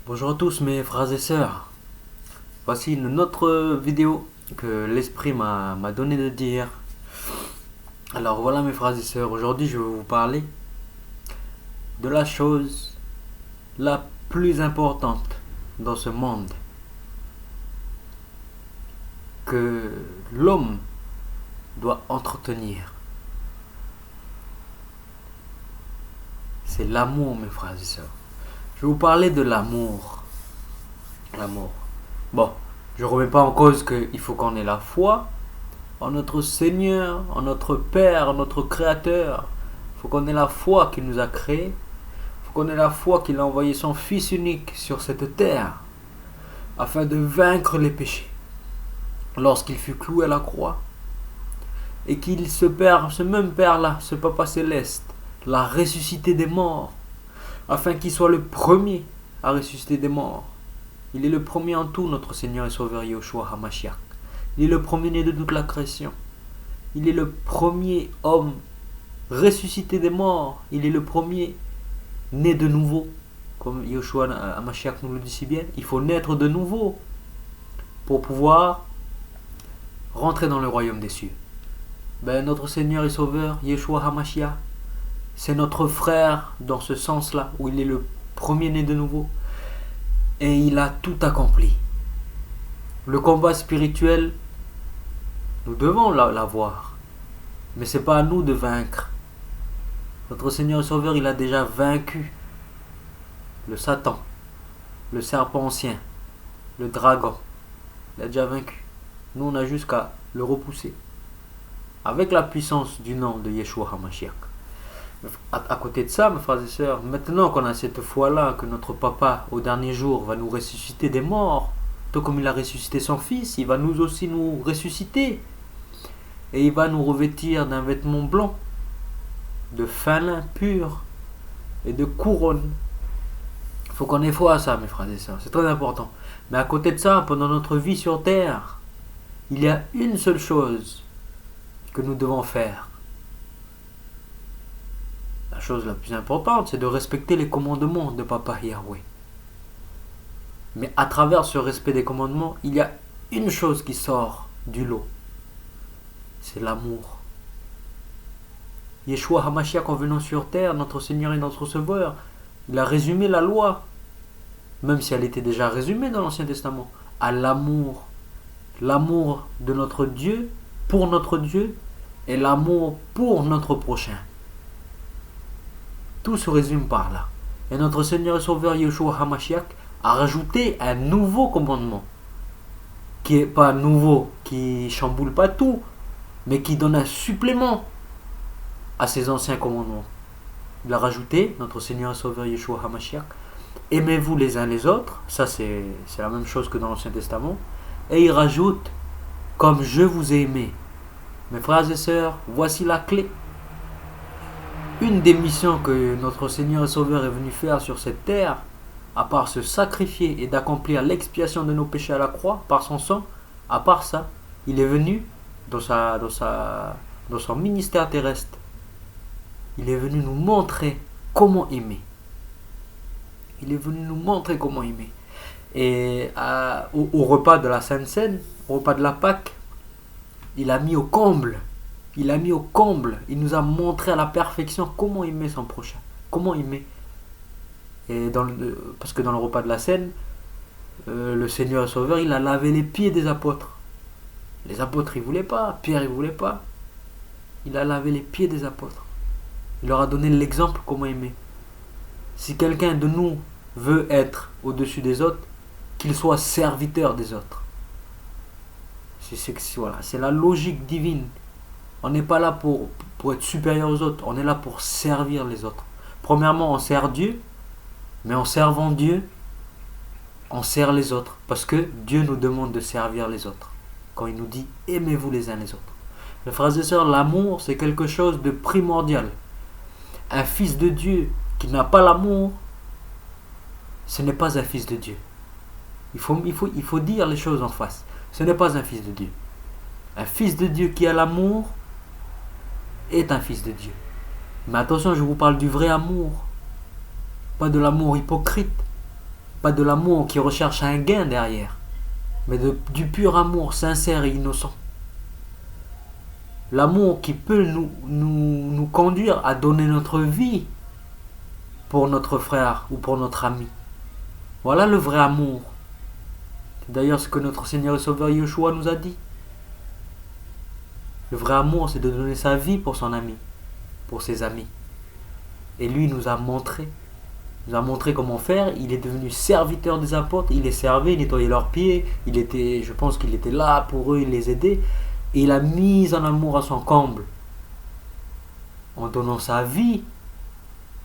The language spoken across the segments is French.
Bonjour à tous mes frères et sœurs. Voici une autre vidéo que l'esprit m'a donné de dire. Alors voilà mes frères et sœurs, aujourd'hui je vais vous parler de la chose la plus importante dans ce monde que l'homme doit entretenir. C'est l'amour mes frères et sœurs. Je vais vous parler de l'amour. L'amour. Bon, je ne remets pas en cause qu'il faut qu'on ait la foi en notre Seigneur, en notre Père, en notre Créateur. Il faut qu'on ait la foi qu'il nous a créés. Il faut qu'on ait la foi qu'il a envoyé son Fils unique sur cette terre afin de vaincre les péchés. Lorsqu'il fut cloué à la croix et qu'il ce même Père-là, ce Papa céleste, l'a ressuscité des morts afin qu'il soit le premier à ressusciter des morts. Il est le premier en tout, notre Seigneur et Sauveur Yeshua HaMashiach. Il est le premier-né de toute la création. Il est le premier homme ressuscité des morts. Il est le premier né de nouveau. Comme Yeshua HaMashiach nous le dit si bien, il faut naître de nouveau pour pouvoir rentrer dans le royaume des cieux. Notre Seigneur et Sauveur Yeshua HaMashiach, c'est notre frère dans ce sens-là, où il est le premier né de nouveau. Et il a tout accompli. Le combat spirituel, nous devons l'avoir. Mais ce n'est pas à nous de vaincre. Notre Seigneur et Sauveur, il a déjà vaincu le Satan, le serpent ancien, le dragon. Il a déjà vaincu. Nous, on a juste qu'à le repousser. Avec la puissance du nom de Yeshua HaMashiach. À côté de ça, mes frères et sœurs, maintenant qu'on a cette foi-là, que notre Papa, au dernier jour, va nous ressusciter des morts, tout comme il a ressuscité son Fils, il va nous aussi nous ressusciter. Et il va nous revêtir d'un vêtement blanc, de fin lin pur et de couronne. Il faut qu'on ait foi à ça, mes frères et sœurs, c'est très important. Mais à côté de ça, pendant notre vie sur terre, il y a une seule chose que nous devons faire. La chose la plus importante, c'est de respecter les commandements de Papa Yahweh. Mais à travers ce respect des commandements, il y a une chose qui sort du lot. C'est l'amour. Yeshua HaMashiach, en venant sur terre, notre Seigneur et notre Sauveur, il a résumé la loi, même si elle était déjà résumée dans l'Ancien Testament, à l'amour. L'amour de notre Dieu, pour notre Dieu, et l'amour pour notre prochain. Tout se résume par là. Et notre Seigneur et Sauveur Yeshua HaMashiach a rajouté un nouveau commandement. Qui n'est pas nouveau, qui chamboule pas tout, mais qui donne un supplément à ces anciens commandements. Il a rajouté, notre Seigneur et Sauveur Yeshua HaMashiach, aimez-vous les uns les autres. Ça c'est la même chose que dans l'Ancien Testament. Et il rajoute, comme je vous ai aimé. Mes frères et sœurs, voici la clé. Une des missions que notre Seigneur et Sauveur est venu faire sur cette terre, à part se sacrifier et d'accomplir l'expiation de nos péchés à la croix par son sang, à part ça, il est venu dans son ministère terrestre. Il est venu nous montrer comment aimer. Il est venu nous montrer comment aimer. Et au repas de la Sainte Seine, au repas de la Pâque, il a mis au comble. Il nous a montré à la perfection comment aimer son prochain. Comment aimer. Et parce que dans le repas de la Seine, le Seigneur et Sauveur, il a lavé les pieds des apôtres. Les apôtres, ils ne voulaient pas. Pierre, il ne voulait pas. Il a lavé les pieds des apôtres. Il leur a donné l'exemple comment aimer. Si quelqu'un de nous veut être au-dessus des autres, qu'il soit serviteur des autres. C'est la logique divine. On n'est pas là pour être supérieur aux autres. On est là pour servir les autres. Premièrement, on sert Dieu. Mais en servant Dieu, on sert les autres. Parce que Dieu nous demande de servir les autres. Quand il nous dit aimez-vous les uns les autres. Mes frères et sœurs, l'amour, c'est quelque chose de primordial. Un fils de Dieu qui n'a pas l'amour, ce n'est pas un fils de Dieu. Il faut dire les choses en face. Ce n'est pas un fils de Dieu. Un fils de Dieu qui a l'amour est un fils de Dieu. Mais attention, je vous parle du vrai amour. Pas de l'amour hypocrite. pas de l'amour qui recherche un gain derrière, mais du pur amour sincère et innocent. L'amour qui peut nous conduire à donner notre vie pour notre frère ou pour notre ami. Voilà le vrai amour. C'est d'ailleurs ce que notre Seigneur et Sauveur Yeshua nous a dit. Le vrai amour, c'est de donner sa vie pour son ami, pour ses amis. Et lui nous a montré comment faire. Il est devenu serviteur des apôtres. Il les servait, il nettoyait leurs pieds. Je pense qu'il était là pour eux, il les aidait. Et il a mis en amour à son comble, en donnant sa vie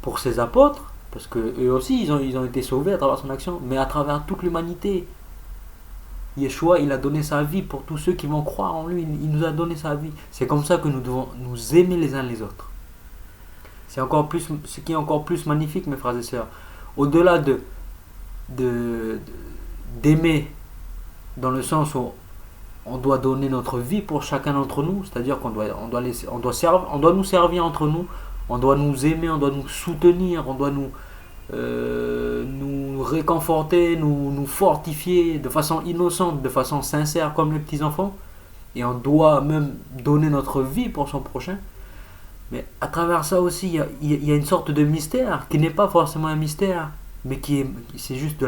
pour ses apôtres, parce que eux aussi ils ont été sauvés à travers son action, mais à travers toute l'humanité. Yeshua, il a donné sa vie pour tous ceux qui vont croire en lui. Il nous a donné sa vie. C'est comme ça que nous devons nous aimer les uns les autres. C'est encore plus, ce qui est encore plus magnifique, mes frères et sœurs. Au-delà d'aimer, dans le sens où on doit donner notre vie pour chacun d'entre nous, c'est-à-dire qu'on doit nous servir entre nous, on doit nous aimer, on doit nous soutenir, on doit nous réconforter, nous fortifier de façon innocente, de façon sincère comme les petits enfants, et on doit même donner notre vie pour son prochain. Mais à travers ça aussi, il y a une sorte de mystère qui n'est pas forcément un mystère, mais c'est juste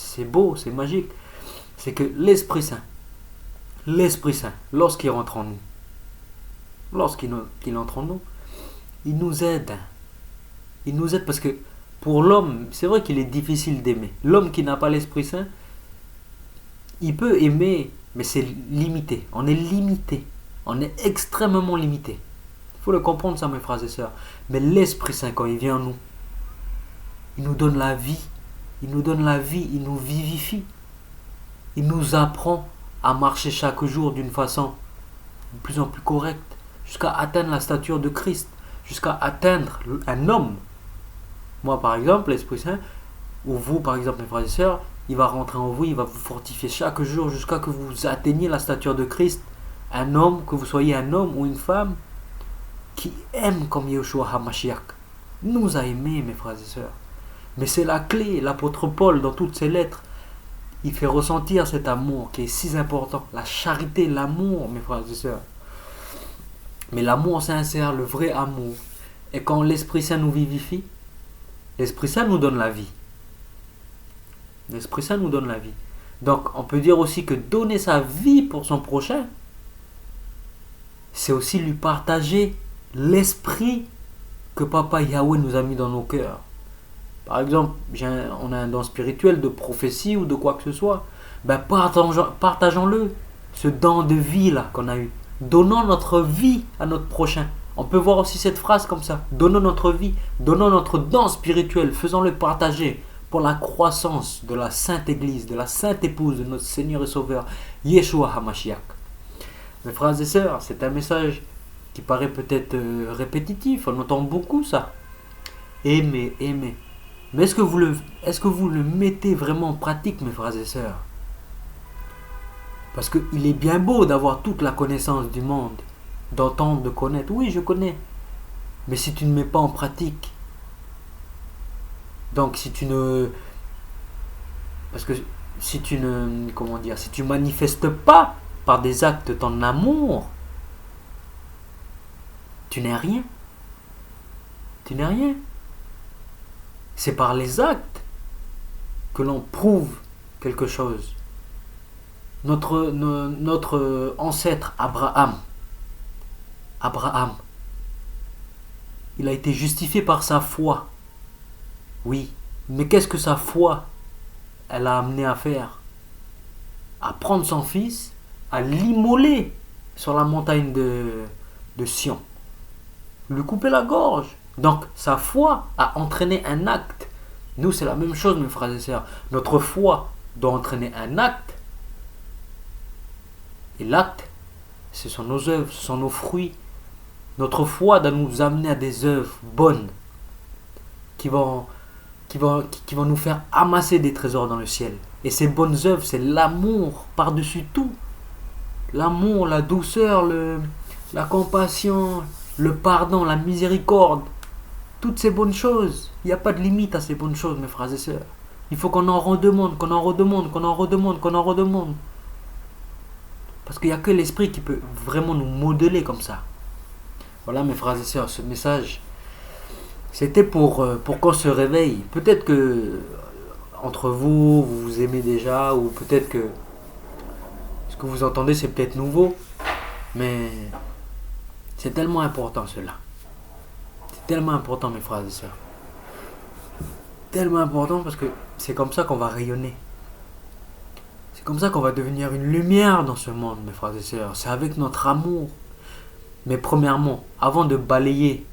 c'est beau, c'est magique. C'est que l'Esprit Saint, lorsqu'il rentre en nous, lorsqu'il entre en nous, il nous aide. Il nous aide parce que pour l'homme, c'est vrai qu'il est difficile d'aimer. L'homme qui n'a pas l'Esprit Saint, il peut aimer, mais c'est limité. On est limité. On est extrêmement limité. Il faut le comprendre ça, mes frères et sœurs. Mais l'Esprit Saint, quand il vient en nous, il nous donne la vie. Il nous donne la vie, il nous vivifie. Il nous apprend à marcher chaque jour d'une façon de plus en plus correcte, jusqu'à atteindre la stature de Christ, jusqu'à atteindre un homme. Moi, par exemple, l'Esprit Saint, ou vous, par exemple, mes frères et sœurs, il va rentrer en vous, il va vous fortifier chaque jour jusqu'à que vous atteigniez la stature de Christ. Un homme, que vous soyez un homme ou une femme, qui aime comme Yeshua HaMashiach nous a aimés, mes frères et sœurs. Mais c'est la clé. L'apôtre Paul, dans toutes ses lettres, il fait ressentir cet amour qui est si important. La charité, l'amour, mes frères et sœurs. Mais l'amour sincère, le vrai amour. Et quand l'Esprit Saint nous vivifie, l'Esprit Saint nous donne la vie. L'Esprit Saint nous donne la vie. Donc, on peut dire aussi que donner sa vie pour son prochain, c'est aussi lui partager l'esprit que Papa Yahweh nous a mis dans nos cœurs. Par exemple, on a un don spirituel de prophétie ou de quoi que ce soit. Ben, partageons-le, ce don de vie là qu'on a eu. Donnons notre vie à notre prochain. On peut voir aussi cette phrase comme ça. Donnons notre vie, donnons notre don spirituel, faisons-le partager pour la croissance de la Sainte Église, de la Sainte Épouse de notre Seigneur et Sauveur, Yeshua HaMashiach. Mes frères et sœurs, c'est un message qui paraît peut-être répétitif, on entend beaucoup ça. Aimer, aimer. Mais est-ce que vous le mettez vraiment en pratique, mes frères et sœurs? Parce qu'il est bien beau d'avoir toute la connaissance du monde, d'entendre, de connaître. Oui, je connais. Mais si tu ne mets pas en pratique, donc si tu ne... Parce que si tu ne... Comment dire? Si tu manifestes pas par des actes ton amour, tu n'es rien. Tu n'es rien. C'est par les actes que l'on prouve quelque chose. Notre ancêtre Abraham, il a été justifié par sa foi. Oui, mais qu'est-ce que sa foi, elle a amené à faire? À prendre son fils, à l'immoler sur la montagne de Sion. Lui couper la gorge. Donc, sa foi a entraîné un acte. Nous, c'est la même chose, mes frères et sœurs. Notre foi doit entraîner un acte. Et l'acte, ce sont nos œuvres, ce sont nos fruits. Notre foi doit nous amener à des œuvres bonnes qui vont nous faire amasser des trésors dans le ciel. Et ces bonnes œuvres, c'est l'amour par-dessus tout. L'amour, la douceur, la compassion, le pardon, la miséricorde. Toutes ces bonnes choses. Il n'y a pas de limite à ces bonnes choses, mes frères et sœurs. Il faut qu'on en redemande, qu'on en redemande, qu'on en redemande, qu'on en redemande. Parce qu'il n'y a que l'esprit qui peut vraiment nous modeler comme ça. Voilà mes frères et sœurs, ce message, c'était pour qu'on se réveille. Peut-être que entre vous, vous vous aimez déjà, ou peut-être que ce que vous entendez, c'est peut-être nouveau. Mais c'est tellement important cela. C'est tellement important mes frères et sœurs. Tellement important parce que c'est comme ça qu'on va rayonner. C'est comme ça qu'on va devenir une lumière dans ce monde, mes frères et sœurs. C'est avec notre amour. Mais premièrement, avant de balayer,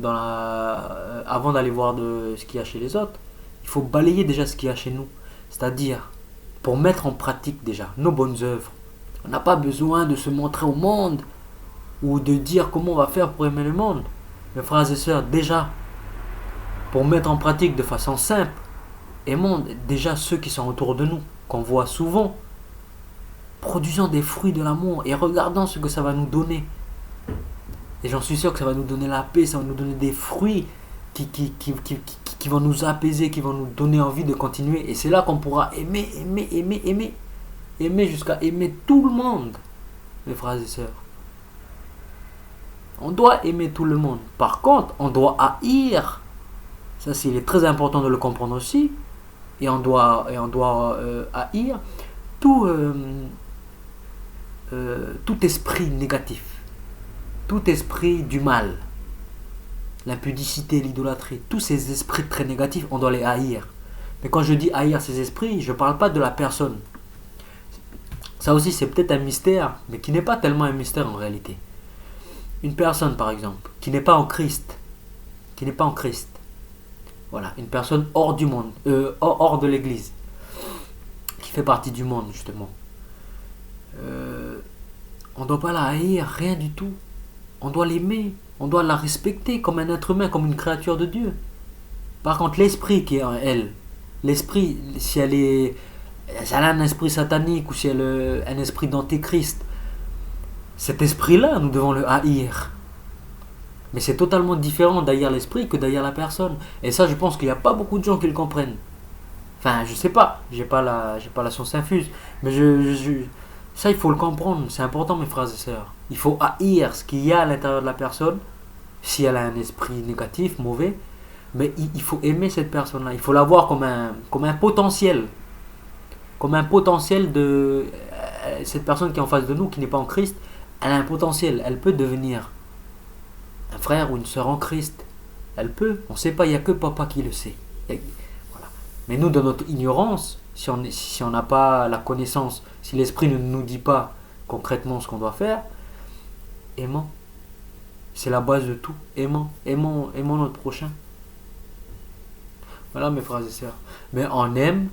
avant d'aller voir ce qu'il y a chez les autres, il faut balayer déjà ce qu'il y a chez nous. C'est-à-dire, pour mettre en pratique déjà nos bonnes œuvres. On n'a pas besoin de se montrer au monde ou de dire comment on va faire pour aimer le monde. Mes frères et sœurs, déjà, pour mettre en pratique de façon simple, aimons déjà ceux qui sont autour de nous, qu'on voit souvent, produisant des fruits de l'amour et regardant ce que ça va nous donner. Et j'en suis sûr que ça va nous donner la paix, ça va nous donner des fruits qui vont nous apaiser, qui vont nous donner envie de continuer. Et c'est là qu'on pourra aimer, aimer, aimer, aimer. Aimer jusqu'à aimer tout le monde, mes frères et sœurs. On doit aimer tout le monde. Par contre, on doit haïr. Ça, il est très important de le comprendre aussi. Et on doit haïr tout esprit négatif. Tout esprit du mal. L'impudicité, l'idolâtrie. Tous ces esprits très négatifs, on doit les haïr. Mais quand je dis haïr ces esprits, je ne parle pas de la personne. Ça aussi, c'est peut-être un mystère, mais qui n'est pas tellement un mystère en réalité. Une personne, par exemple, qui n'est pas en Christ, voilà, une personne hors du monde, hors de l'église, qui fait partie du monde, justement. On ne doit pas la haïr, rien du tout. On doit l'aimer, on doit la respecter comme un être humain, comme une créature de Dieu. Par contre, l'esprit qui est en elle, l'esprit, si elle a un esprit satanique ou si elle a un esprit d'antéchrist, cet esprit-là, nous devons le haïr. Mais c'est totalement différent d'haïr l'esprit que d'haïr la personne. Et ça, je pense qu'il n'y a pas beaucoup de gens qui le comprennent. Enfin, je sais pas, j'ai pas la science infuse, mais ça, il faut le comprendre. C'est important, mes frères et sœurs. Il faut haïr ce qu'il y a à l'intérieur de la personne, si elle a un esprit négatif, mauvais. Mais il faut aimer cette personne-là. Il faut la voir comme un potentiel. Comme un potentiel de cette personne qui est en face de nous, qui n'est pas en Christ. Elle a un potentiel. Elle peut devenir un frère ou une sœur en Christ. Elle peut. On ne sait pas, il n'y a que papa qui le sait. Voilà. Mais nous, dans notre ignorance, si on n'a pas la connaissance, si l'esprit ne nous dit pas concrètement ce qu'on doit faire, aimons. C'est la base de tout. Aimons notre prochain. Voilà mes frères et sœurs. Mais on aime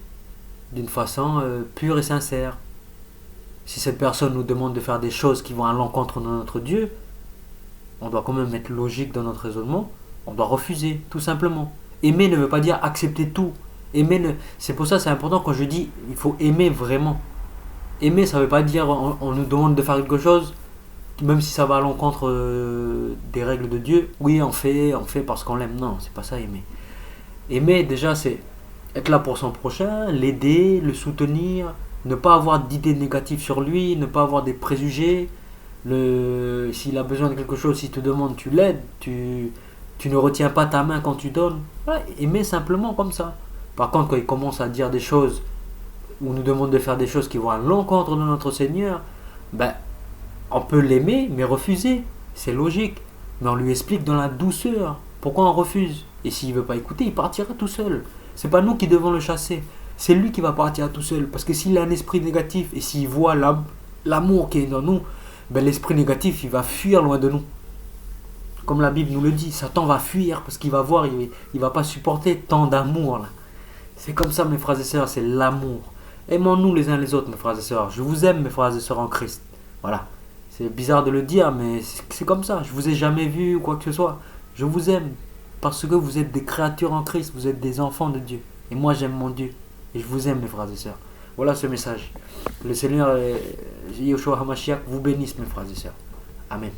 d'une façon pure et sincère. Si cette personne nous demande de faire des choses qui vont à l'encontre de notre Dieu, on doit quand même être logique dans notre raisonnement. On doit refuser, tout simplement. Aimer ne veut pas dire accepter tout. C'est pour ça que c'est important quand je dis il faut aimer vraiment. Aimer, ça ne veut pas dire on nous demande de faire quelque chose, même si ça va à l'encontre des règles de Dieu. Oui, on fait parce qu'on l'aime. Non, c'est pas ça aimer. Aimer, déjà, c'est être là pour son prochain, l'aider, le soutenir, ne pas avoir d'idées négatives sur lui, ne pas avoir des préjugés. S'il a besoin de quelque chose, s'il te demande, tu l'aides, tu ne retiens pas ta main quand tu donnes. Voilà, aimer simplement comme ça. Par contre, quand il commence à dire des choses ou nous demande de faire des choses qui vont à l'encontre de notre Seigneur, on peut l'aimer, mais refuser. C'est logique. Mais on lui explique dans la douceur pourquoi on refuse. Et s'il ne veut pas écouter, il partira tout seul. C'est pas nous qui devons le chasser. C'est lui qui va partir tout seul. Parce que s'il a un esprit négatif et s'il voit l'amour qui est dans nous, l'esprit négatif, il va fuir loin de nous. Comme la Bible nous le dit, Satan va fuir parce qu'il va voir, il ne va pas supporter tant d'amour. Là. C'est comme ça, mes frères et sœurs, c'est l'amour. Aimons-nous les uns les autres, mes frères et sœurs. Je vous aime, mes frères et sœurs en Christ. Voilà. C'est bizarre de le dire, mais c'est comme ça. Je vous ai jamais vu ou quoi que ce soit. Je vous aime parce que vous êtes des créatures en Christ. Vous êtes des enfants de Dieu. Et moi, j'aime mon Dieu. Et je vous aime, mes frères et sœurs. Voilà ce message. Le Seigneur, Yeshua HaMashiach, vous bénisse, mes frères et sœurs. Amen.